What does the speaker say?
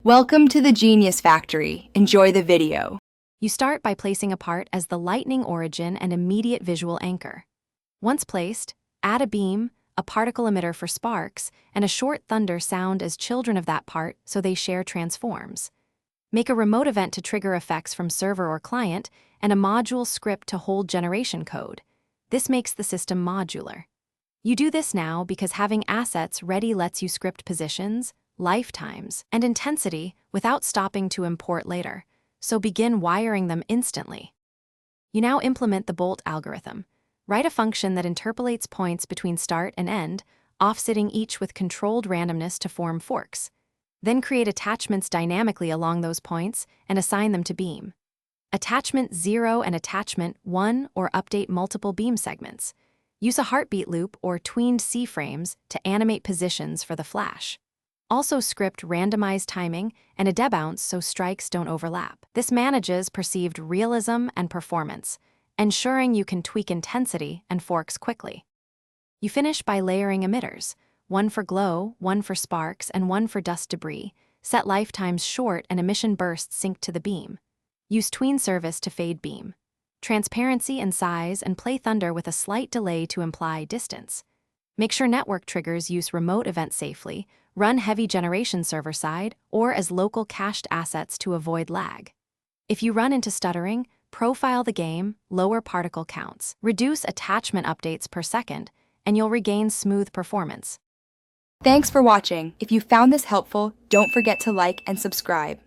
Welcome to the Genius Factory. Enjoy the video. You start by placing a part as the lightning origin and immediate visual anchor. Once placed, add a beam, a particle emitter for sparks, and a short thunder sound as children of that part so they share transforms. Make a remote event to trigger effects from server or client, and a module script to hold generation code. This makes the system modular. You do this now because having assets ready lets you script positions, lifetimes, and intensity without stopping to import later, so begin wiring them instantly. You now implement the bolt algorithm. Write a function that interpolates points between start and end, offsetting each with controlled randomness to form forks. Then create attachments dynamically along those points and assign them to beam. Attachment 0 and attachment 1 or update multiple beam segments. Use a heartbeat loop or tweened C-frames to animate positions for the flash. Also script randomized timing and a debounce so strikes don't overlap. This manages perceived realism and performance, ensuring you can tweak intensity and forks quickly. You finish by layering emitters, one for glow, one for sparks, and one for dust debris. Set lifetimes short and emission bursts sync to the beam. Use tween service to fade beam. Transparency and size and play thunder with a slight delay to imply distance. Make sure network triggers use remote event safely, run heavy generation server-side, or as local cached assets to avoid lag. If you run into stuttering, profile the game, lower particle counts, reduce attachment updates per second, and you'll regain smooth performance. Thanks for watching. If you found this helpful, don't forget to like and subscribe.